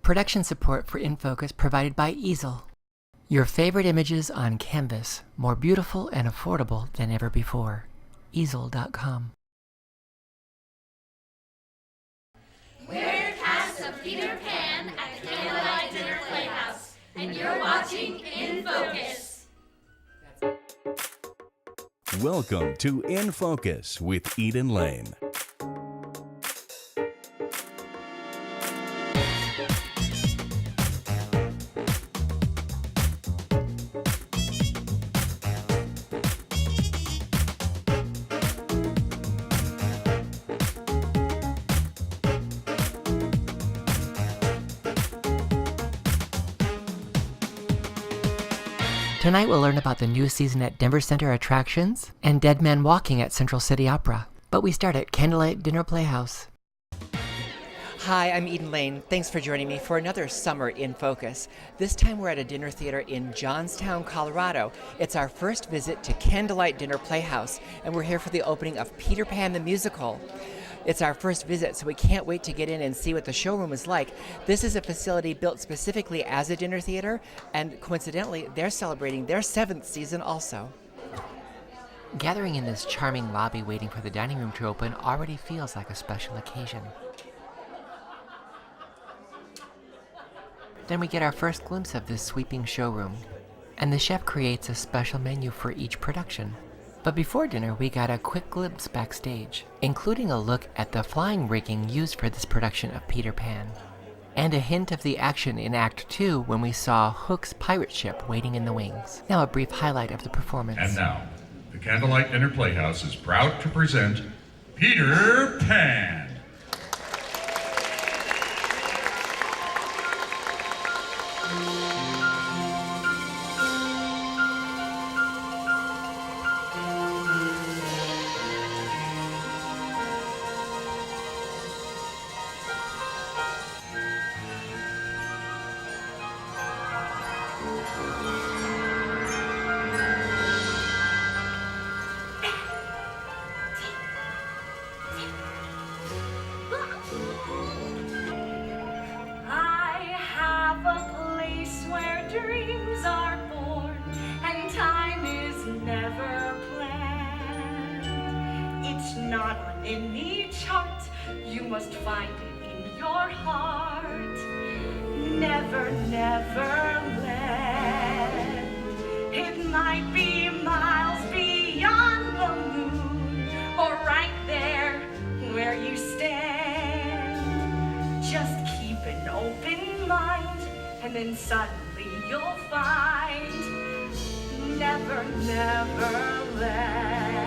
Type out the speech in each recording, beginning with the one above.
Production support for In Focus provided by Easel. Your favorite images on canvas, more beautiful and affordable than ever before. Easel.com. We're the cast of Peter Pan at the Candlelight Dinner Playhouse, and you're watching In Focus. Welcome to In Focus with Eden Lane. Tonight we'll learn about the new season at Denver Center Attractions and Dead Man Walking at Central City Opera. But we start at Candlelight Dinner Playhouse. Hi, I'm Eden Lane. Thanks for joining me for another Summer in Focus. This time we're at a dinner theater in Johnstown, Colorado. It's our first visit to Candlelight Dinner Playhouse, and we're here for the opening of Peter Pan the Musical. It's our first visit, so we can't wait to get in and see what the showroom is like. This is a facility built specifically as a dinner theater, and coincidentally, they're celebrating their 7th season also. Gathering in this charming lobby waiting for the dining room to open already feels like a special occasion. Then we get our first glimpse of this sweeping showroom, and the chef creates a special menu for each production. But before dinner, we got a quick glimpse backstage, including a look at the flying rigging used for this production of Peter Pan, and a hint of the action in Act 2 when we saw Hook's pirate ship waiting in the wings. Now a brief highlight of the performance. And now, the Candlelight Dinner Playhouse is proud to present Peter Pan. Not on any chart, you must find it in your heart. Never, never land. It might be miles beyond the moon, or right there where you stand. Just keep an open mind, and then suddenly you'll find. Never, never land.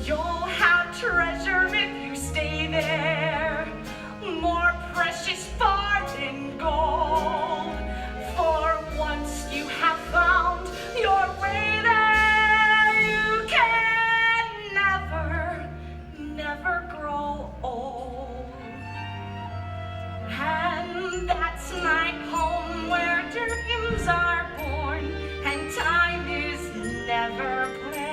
You'll have treasure if you stay there, more precious far than gold. For once you have found your way there, you can never, never grow old. And that's my home where dreams are born and time is never planned.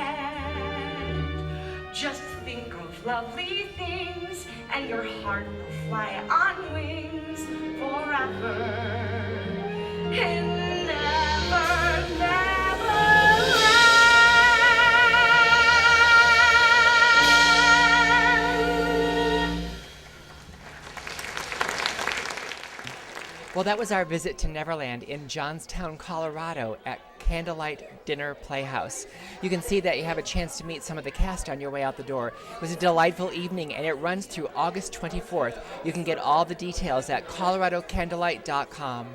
Just think of lovely things, and your heart will fly on wings forever. And never, never land. Well, that was our visit to Neverland in Johnstown, Colorado at Candlelight Dinner Playhouse. You can see that you have a chance to meet some of the cast on your way out the door. It was a delightful evening, and it runs through August 24th. You can get all the details at coloradocandlelight.com.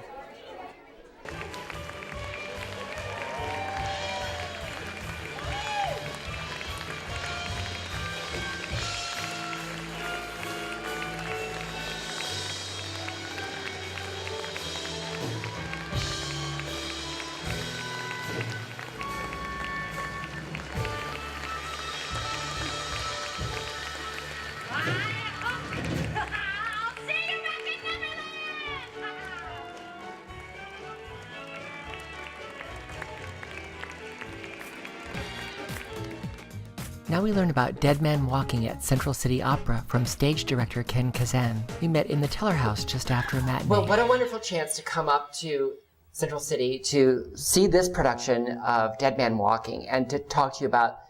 Now we learn about Dead Man Walking at Central City Opera from stage director Ken Kazan. We met in the Teller House just after a matinee. Well, what a wonderful chance to come up to Central City to see this production of Dead Man Walking and to talk to you about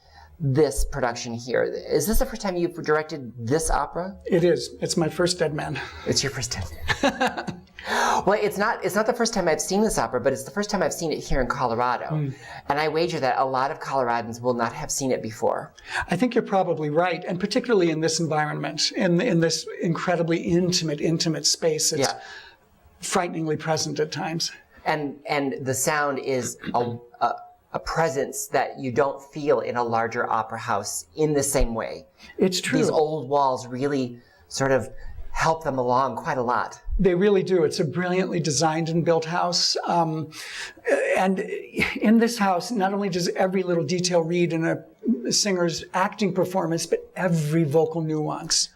this production here. Is this the first time you've directed this opera? It is. It's my first Dead Man. It's your first time. Well, it's not the first time I've seen this opera, but it's the first time I've seen it here in Colorado. And I wager that a lot of Coloradans will not have seen it before. I think you're probably right, and particularly in this environment, in this incredibly intimate space. It's frighteningly present at times. And the sound is a presence that you don't feel in a larger opera house in the same way. It's true. These old walls really sort of help them along quite a lot. They really do. It's a brilliantly designed and built house. And in this house, not only does every little detail read in a singer's acting performance, but every vocal nuance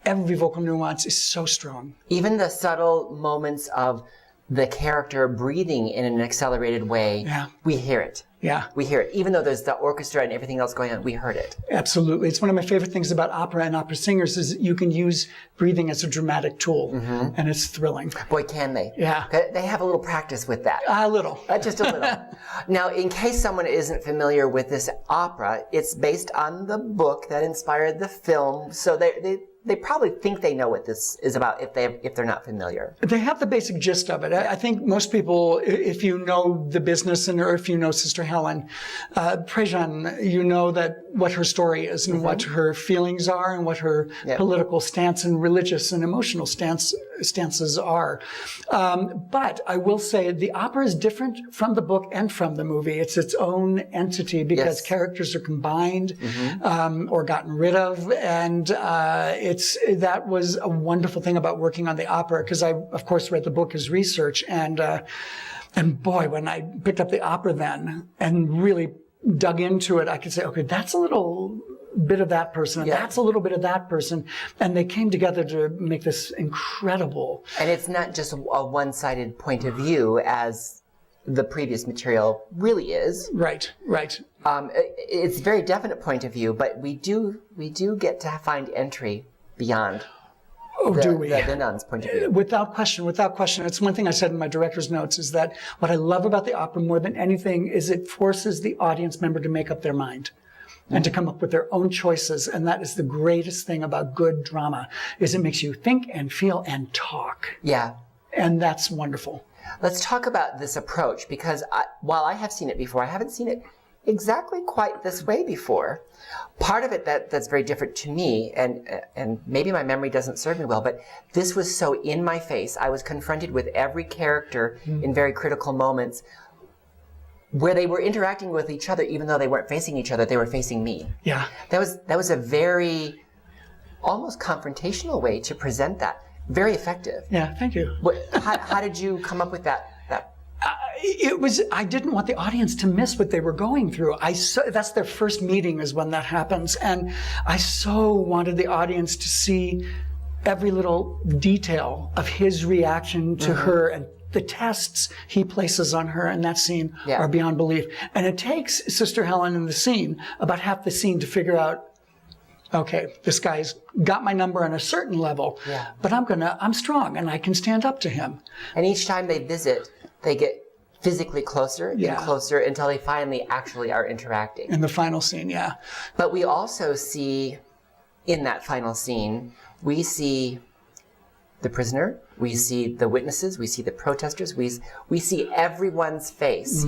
is so strong. Even the subtle moments of the character breathing in an accelerated way, we hear it. Yeah. We hear it. Even though there's the orchestra and everything else going on, we heard it. Absolutely. It's one of my favorite things about opera and opera singers is you can use breathing as a dramatic tool, and it's thrilling. Boy, can they. Yeah. They have a little practice with that. A little. Just a little. Now, in case someone isn't familiar with this opera, it's based on the book that inspired the film, so they probably think they know what this is about if they're not familiar. They have the basic gist of it. I think most people, if you know the business or if you know Sister Helen Prejean, you know that what her story is and what her feelings are and what her political stance and religious and emotional stances are. But I will say the opera is different from the book and from the movie. It's its own entity because characters are combined or gotten rid of, and that was a wonderful thing about working on the opera, because I, of course, read the book as research, and boy, when I picked up the opera then and really dug into it, I could say, okay, that's a little bit of that person, and that's a little bit of that person, and they came together to make this incredible. And it's not just a one-sided point of view as the previous material really is. Right. It's a very definite point of view, but we do get to find entry beyond the nun's point of view. Without question. It's one thing I said in my director's notes is that what I love about the opera more than anything is it forces the audience member to make up their mind and to come up with their own choices. And that is the greatest thing about good drama, is it makes you think and feel and talk. Yeah. And that's wonderful. Let's talk about this approach, because while I have seen it before, I haven't seen it exactly quite this way before. Part of it that's very different to me, and maybe my memory doesn't serve me well, but this was so in my face. I was confronted with every character in very critical moments where they were interacting with each other, even though they weren't facing each other, they were facing me. Yeah. That was a very almost confrontational way to present that. Very effective. Yeah, thank you. How did you come up with that? I didn't want the audience to miss what they were going through. That's their first meeting is when that happens. And I so wanted the audience to see every little detail of his reaction to her, and the tests he places on her in that scene are beyond belief. And it takes Sister Helen in the scene about half the scene to figure out, okay, this guy's got my number on a certain level, but I'm strong and I can stand up to him. And each time they visit, they get physically closer and closer until they finally actually are interacting. In the final scene, But we also see, in that final scene, we see the prisoner, we see the witnesses, we see the protesters, we see everyone's face.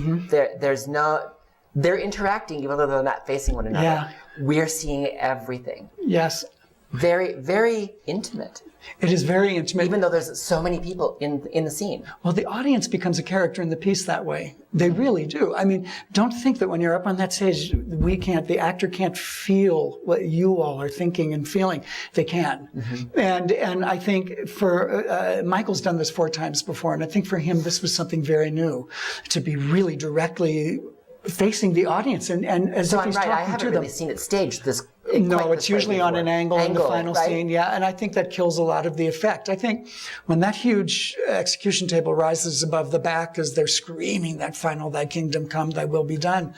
They're interacting even though they're not facing one another. Yeah. We're seeing everything. Yes. Very, very intimate. It is very intimate. Even though there's so many people in the scene. Well, the audience becomes a character in the piece that way. They really do. I mean, don't think that when you're up on that stage, the actor can't feel what you all are thinking and feeling. They can. And I think for, Michael's done this 4 times before, and I think for him, this was something very new, to be really directly facing the audience and as if he's talking to them. So I'm right, I haven't really seen it staged this. No, it's usually on an angle in the final scene, and I think that kills a lot of the effect. I think when that huge execution table rises above the back as they're screaming that final, thy kingdom come, thy will be done,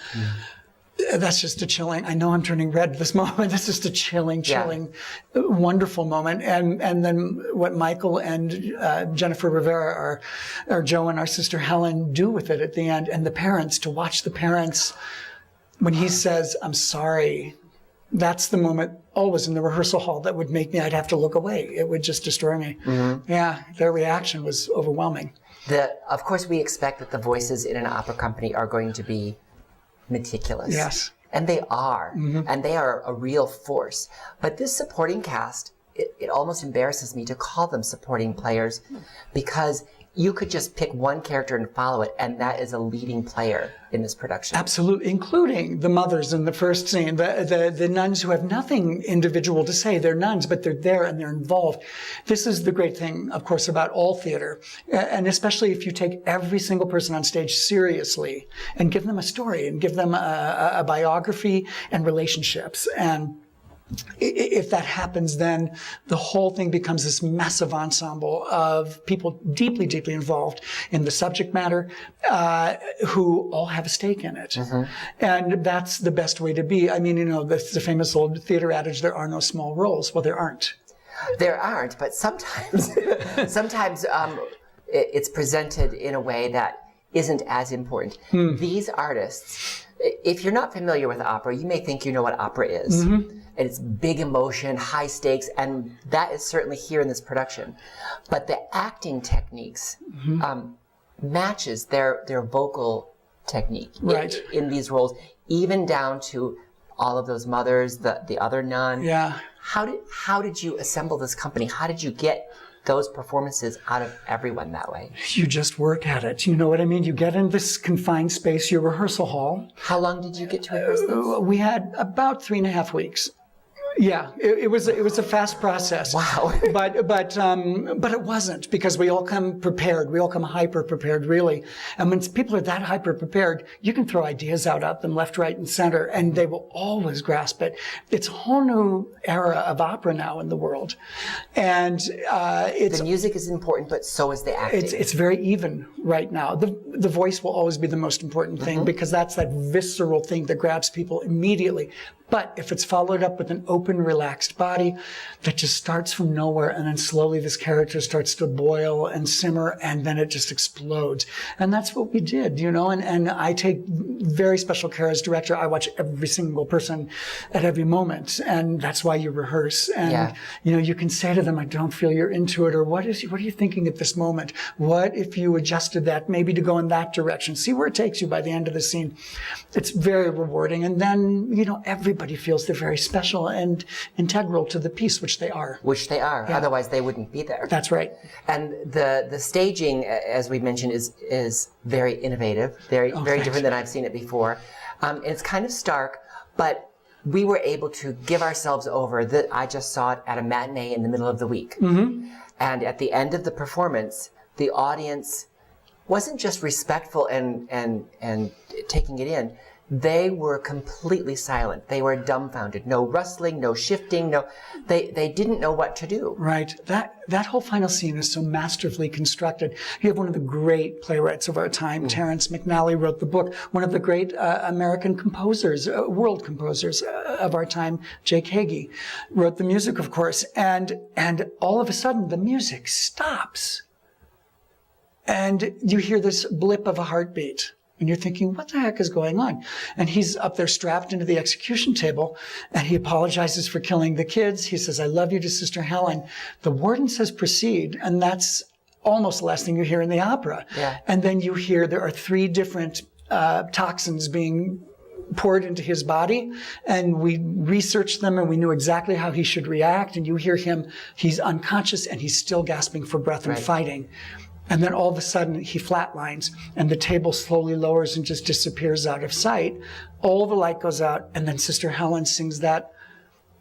That's just a chilling. I know I'm turning red at this moment. That's just a chilling, wonderful moment. And then what Michael and Jennifer Rivera, our Joe and our sister Helen, do with it at the end, and the parents, to watch the parents when he says, "I'm sorry." That's the moment always in the rehearsal hall that would make me, I'd have to look away. It would just destroy me. Yeah, their reaction was overwhelming. Of course, we expect that the voices in an opera company are going to be meticulous. Yes. And they are. And they are a real force. But this supporting cast, it almost embarrasses me to call them supporting players, because you could just pick one character and follow it, and that is a leading player in this production. Absolutely, including the mothers in the first scene, the nuns who have nothing individual to say. They're nuns, but they're there and they're involved. This is the great thing, of course, about all theater, and especially if you take every single person on stage seriously and give them a story and give them a biography and relationships. And if that happens, then the whole thing becomes this massive ensemble of people deeply, deeply involved in the subject matter, who all have a stake in it. And that's the best way to be. I mean, you know, the famous old theater adage, there are no small roles. Well, there aren't. There aren't, but sometimes, it's presented in a way that isn't as important. These artists, if you're not familiar with opera, you may think you know what opera is. And it's big emotion, high stakes, and that is certainly here in this production. But the acting techniques matches their vocal technique in these roles, even down to all of those mothers, the other nun. Yeah. How did you assemble this company? How did you get those performances out of everyone that way? You just work at it. You know what I mean? You get in this confined space, your rehearsal hall. How long did you get to rehearse this? We had about 3.5 weeks. Yeah, it was a fast process. Wow. but it wasn't, because we all come prepared. We all come hyper prepared, really. And when people are that hyper prepared, you can throw ideas out at them left, right, and center, and they will always grasp it. It's a whole new era of opera now in the world, and the music is important, but so is the acting. It's very even right now. The voice will always be the most important thing, because that's that visceral thing that grabs people immediately. But if it's followed up with an open, relaxed body that just starts from nowhere, and then slowly this character starts to boil and simmer, and then it just explodes. And that's what we did, you know, and I take very special care as director. I watch every single person at every moment, and that's why you rehearse. And, you know, you can say to them, I don't feel you're into it, or what are you thinking at this moment? What if you adjusted that maybe to go in that direction? See where it takes you by the end of the scene. It's very rewarding. And then, you know, everybody feels they're very special and integral to the piece, which they are. Yeah. Otherwise they wouldn't be there. That's right. And the staging, as we mentioned, is very innovative, very different than I've seen it before. And it's kind of stark, but we were able to give ourselves over. I just saw it at a matinee in the middle of the week. And at the end of the performance, the audience wasn't just respectful and taking it in. They were completely silent. They were dumbfounded. No rustling, no shifting, they didn't know what to do. Right. That whole final scene is so masterfully constructed. You have one of the great playwrights of our time, Terrence McNally, wrote the book. One of the great American composers, world composers of our time, Jake Hagee, wrote the music, of course. And all of a sudden, the music stops. And you hear this blip of a heartbeat. And you're thinking, what the heck is going on? And he's up there strapped into the execution table, and he apologizes for killing the kids. He says, I love you to Sister Helen. The warden says, proceed. And that's almost the last thing you hear in the opera. Yeah. And then you hear there are 3 different toxins being poured into his body, and we researched them, and we knew exactly how he should react. And you hear him, he's unconscious, and he's still gasping for breath and fighting. And then all of a sudden he flatlines, and the table slowly lowers and just disappears out of sight. All the light goes out, and then Sister Helen sings that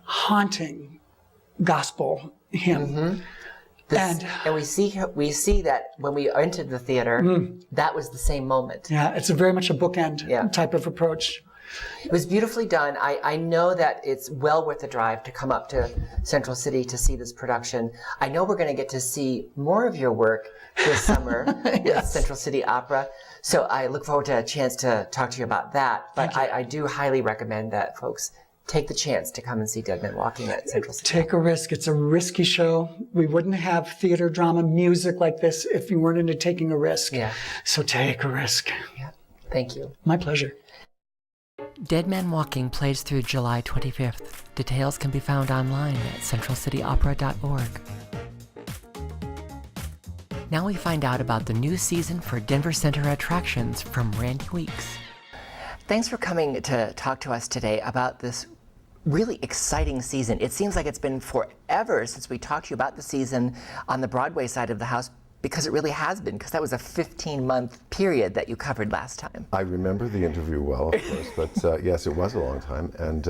haunting gospel hymn. And we see that when we entered the theater, that was the same moment. Yeah, it's very much a bookend type of approach. It was beautifully done. I know that it's well worth the drive to come up to Central City to see this production. I know we're going to get to see more of your work this summer with Central City Opera. So I look forward to a chance to talk to you about that. But I do highly recommend that folks take the chance to come and see Dead Men Walking at Central City. Take a risk. It's a risky show. We wouldn't have theater, drama, music like this if you weren't into taking a risk. Yeah. So take a risk. Yeah. Thank you. My pleasure. Dead Man Walking plays through July 25th. Details can be found online at centralcityopera.org. Now we find out about the new season for Denver Center attractions from Randy Weeks. Thanks for coming to talk to us today about this really exciting season. It seems like it's been forever since we talked to you about the season on the Broadway side of the house, because it really has been, because that was a 15-month period that you covered last time. I remember the interview well, of course, but yes, it was a long time, and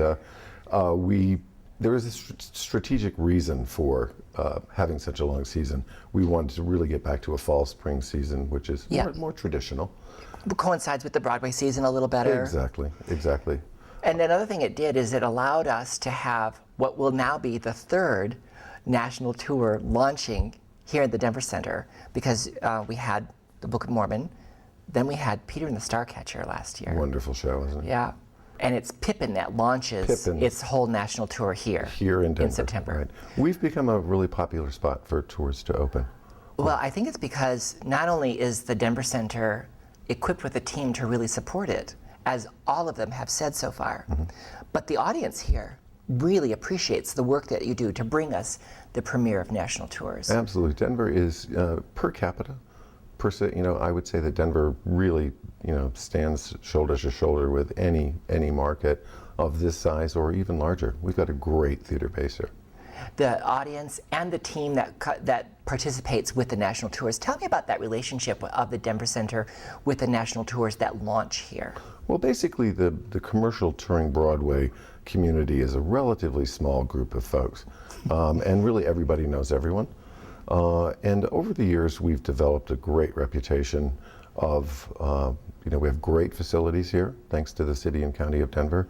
there was a strategic reason for having such a long season. We wanted to really get back to a fall spring season, which is more traditional. It coincides with the Broadway season a little better. Exactly. And another thing it did is it allowed us to have what will now be the third national tour launching here at the Denver Center, because we had the Book of Mormon, then we had Peter and the Starcatcher last year. Wonderful show, isn't it? Yeah. And it's Pippin that launches its whole national tour here in Denver, in September. Right. We've become a really popular spot for tours to open. Well, I think it's because not only is the Denver Center equipped with a team to really support it, as all of them have said so far, but the audience here really appreciates the work that you do to bring us the premiere of national tours. Absolutely. Denver is, per capita, I would say that Denver really, stands shoulder to shoulder with any market of this size or even larger. We've got a great theater base here. The audience and the team that participates with the national tours. Tell me about that relationship of the Denver Center with the national tours that launch here. Well, basically, the commercial touring Broadway community is a relatively small group of folks, and really everybody knows everyone. And over the years, we've developed a great reputation of, we have great facilities here, thanks to the city and county of Denver.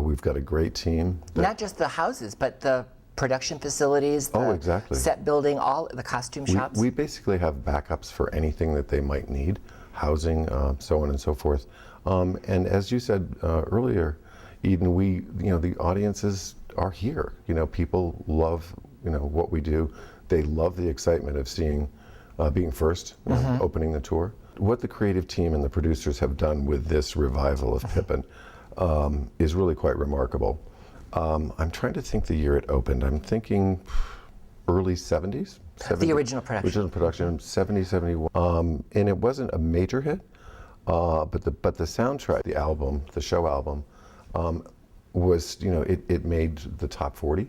We've got a great team. Not just the houses, but the production facilities, the set building, all the costume shops. We basically have backups for anything that they might need, housing, so on and so forth. And as you said earlier, Eden, the audiences are here. People love, what we do. They love the excitement of seeing, being first, opening the tour. What the creative team and the producers have done with this revival of Pippin is really quite remarkable. I'm trying to think the year it opened. I'm thinking early 70s. The original production. Original production, 70, 71. And it wasn't a major hit, but the soundtrack, the album, the show album, was, it made the top 40.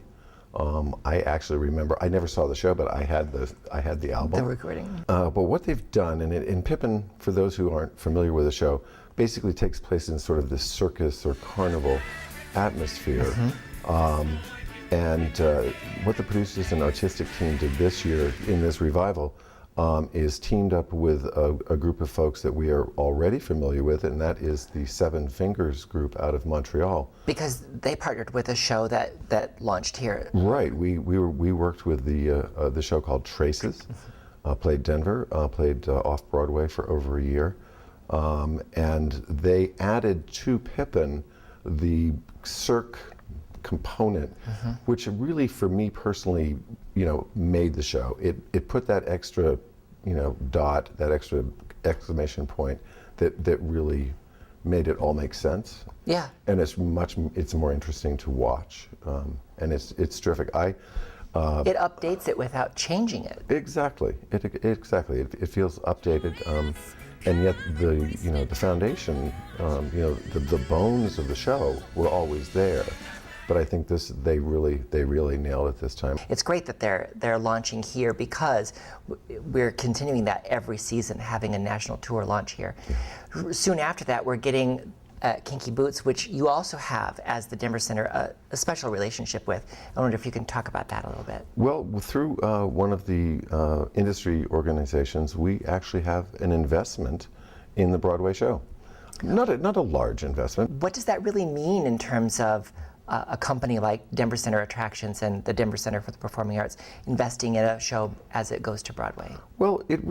I actually remember, I never saw the show, but I had the album. The recording. But what they've done, and Pippin, for those who aren't familiar with the show, basically takes place in sort of this circus or carnival atmosphere. And what the producers and artistic team did this year in this revival is teamed up with a group of folks that we are already familiar with, and that is the Seven Fingers group out of Montreal. Because they partnered with a show that launched here. Right. We worked with the show called Traces, played Denver, played off Broadway for over a year, and they added to Pippin the Cirque component, which really, for me personally, made the show. It put that extra, dot, that extra exclamation point that really made it all make sense. Yeah. And it's more interesting to watch, and it's terrific. It updates it without changing it. Exactly. It feels updated. And yet the foundation, the bones of the show were always there. But I think they really nailed it this time. It's great that they're launching here, because we're continuing that every season, having a national tour launch here. Yeah. Soon after that, we're getting Kinky Boots, which you also have, as the Denver Center, a special relationship with. I wonder if you can talk about that a little bit. Well, through one of the industry organizations, we actually have an investment in the Broadway show. Not a large investment. What does that really mean in terms of a company like Denver Center Attractions and the Denver Center for the Performing Arts investing in a show as it goes to Broadway? Well, it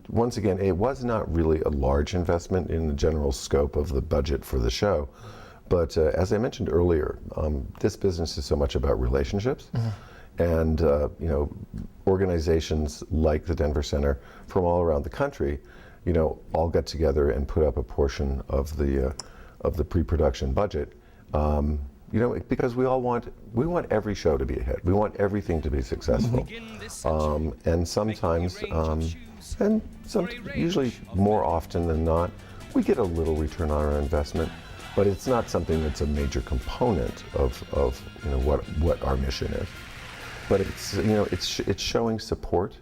once again, it was not really a large investment in the general scope of the budget for the show. But as I mentioned earlier, this business is so much about relationships. And organizations like the Denver Center from all around the country, all got together and put up a portion of the pre-production budget. Because we want every show to be a hit. We want everything to be successful. And sometimes, usually more often than not, we get a little return on our investment, but it's not something that's a major component of what our mission is. But it's showing support.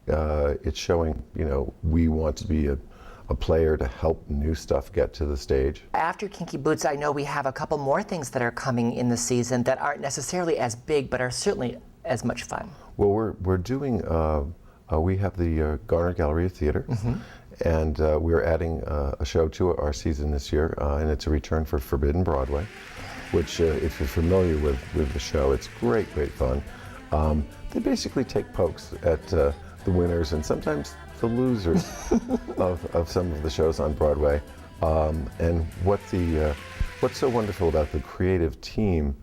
It's showing we want to be a player to help new stuff get to the stage. After Kinky Boots, I know we have a couple more things that are coming in the season that aren't necessarily as big, but are certainly as much fun. Well, we're doing. We have the Garner Gallery of Theater, and we're adding a show to our season this year, and it's a return for Forbidden Broadway, which, if you're familiar with the show, it's great fun. They basically take pokes at the winners and sometimes the losers of some of the shows on Broadway. And what's so wonderful about the creative team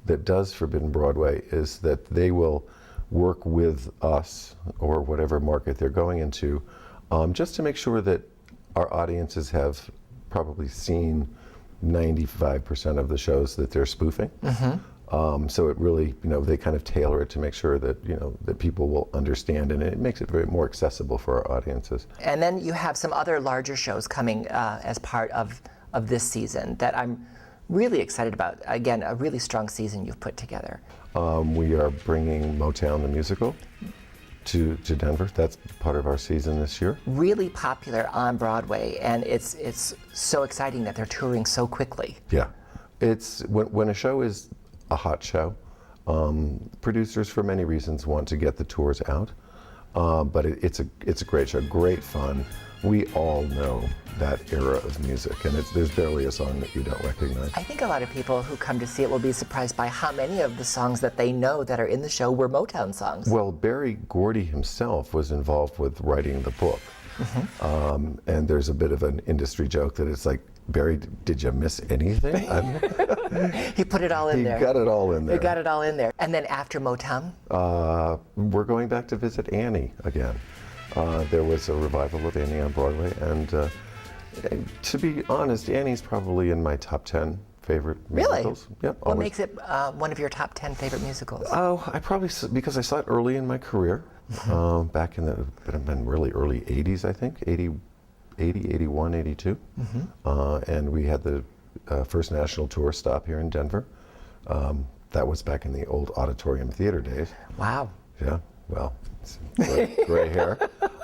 that does Forbidden Broadway is that they will work with us or whatever market they're going into, just to make sure that our audiences have probably seen 95% of the shows that they're spoofing. So it really, they kind of tailor it to make sure that, that people will understand, and it makes it very more accessible for our audiences. And then you have some other larger shows coming as part of this season that I'm really excited about. Again, a really strong season you've put together. We are bringing Motown the Musical to Denver. That's part of our season this year. Really popular on Broadway, and it's so exciting that they're touring so quickly. Yeah. It's when a show is a hot show, producers for many reasons want to get the tours out, but it's a great show, great fun. We all know that era of music, and there's barely a song that you don't recognize. I think a lot of people who come to see it will be surprised by how many of the songs that they know that are in the show were Motown songs. Well, Berry Gordy himself was involved with writing the book, and there's a bit of an industry joke that it's like, Barry, did you miss anything? He put it all in there. He got it all in there. He got it all in there. And then after Motown? We're going back to visit Annie again. There was a revival of Annie on Broadway, and to be honest, Annie's probably in my top 10 favorite musicals. Really? Yep. What makes it one of your top 10 favorite musicals? Oh, because I saw it early in my career, back in the really early 80s, I think, 80, 81, 82. And we had the first national tour stop here in Denver. That was back in the old auditorium theater days. Wow. Yeah, well, it's gray hair.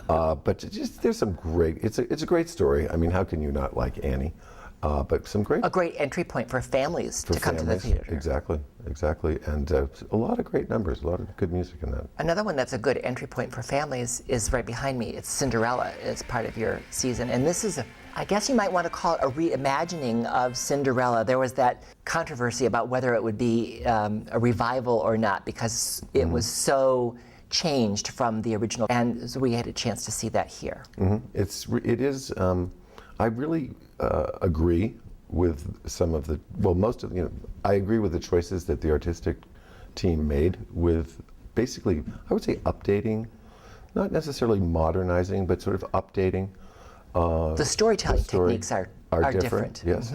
But there's some great, it's a great story. I mean, how can you not like Annie? But some great... A great entry point for families to come to the theater. Exactly. And a lot of great numbers, a lot of good music in that. Another one that's a good entry point for families is right behind me. It's Cinderella. It's part of your season. And this is, I guess you might want to call it a reimagining of Cinderella. There was that controversy about whether it would be a revival or not, because it was so changed from the original. And so we had a chance to see that here. It is, I really agree with some of the, most of, I agree with the choices that the artistic team made with basically, I would say updating, not necessarily modernizing, but sort of updating. The storytelling techniques are different. Yes.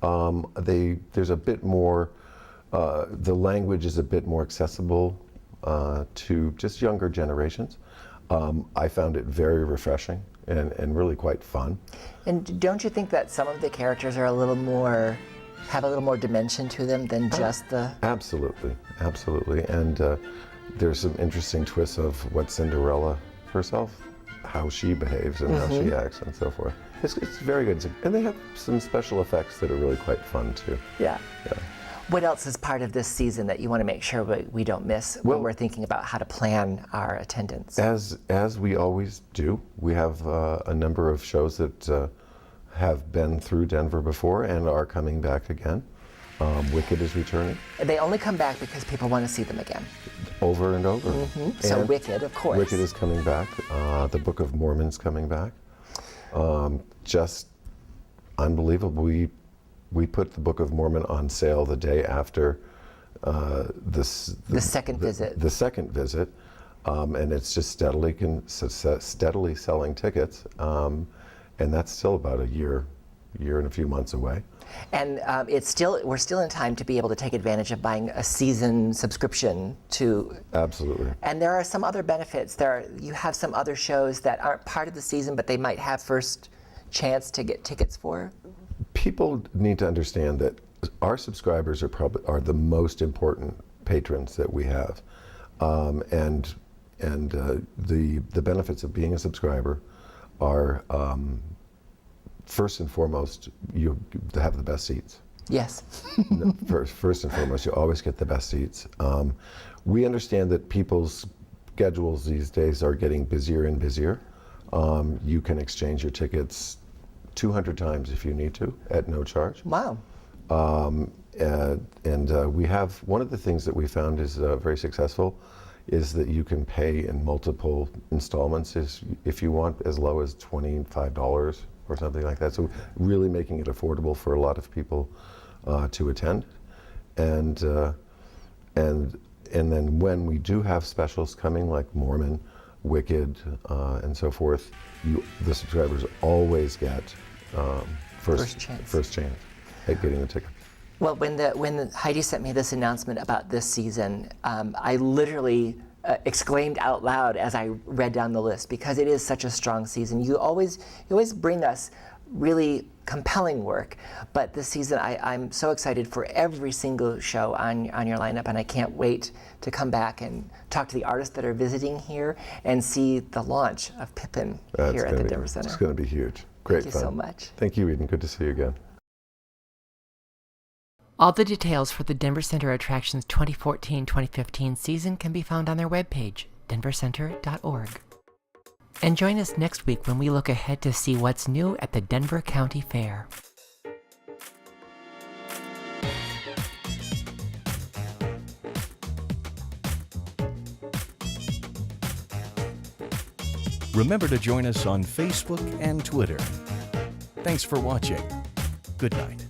There's a bit more, the language is a bit more accessible to just younger generations. I found it very refreshing and really quite fun. And don't you think that some of the characters are have a little more dimension to them than just the... Absolutely. And there's some interesting twists of what Cinderella herself, how she behaves and how she acts and so forth. It's very good. And they have some special effects that are really quite fun too. Yeah. What else is part of this season that you want to make sure we don't miss when we're thinking about how to plan our attendance? As we always do, we have a number of shows that have been through Denver before and are coming back again. Wicked is returning They only come back because people want to see them again. over and over. So And Wicked, of course. Wicked is coming back. The Book of Mormon's coming back. Just unbelievable. We put the Book of Mormon on sale the day after the second visit. The second visit, and it's just steadily selling tickets, and that's still about a year and a few months away. And we're still in time to be able to take advantage of buying a season subscription to. Absolutely. And there are some other benefits. You have some other shows that aren't part of the season, but they might have first chance to get tickets for. People need to understand that our subscribers are the most important patrons that we have, and the benefits of being a subscriber are. First and foremost, you have the best seats. Yes. First and foremost, you always get the best seats. We understand that people's schedules these days are getting busier and busier. You can exchange your tickets 200 times if you need to at no charge. Wow. We have, one of the things that we found is very successful is that you can pay in multiple installments if you want, as low as $25 or something like that. So really making it affordable for a lot of people to attend. And then when we do have specials coming like Mormon, Wicked, and so forth, the subscribers always get first chance at getting the ticket. Well, when Heidi sent me this announcement about this season, I literally exclaimed out loud as I read down the list, because it is such a strong season. You always bring us really compelling work, but this season I'm so excited for every single show on your lineup, and I can't wait to come back and talk to the artists that are visiting here and see the launch of Pippin here at the Denver Center. It's going to be huge. Great Thank fun. you so much. Thank you, Eden. Good to see you again. All the details for the Denver Center Attractions 2014-2015 season can be found on their webpage, denvercenter.org. And join us next week when we look ahead to see what's new at the Denver County Fair. Remember to join us on Facebook and Twitter. Thanks for watching. Good night.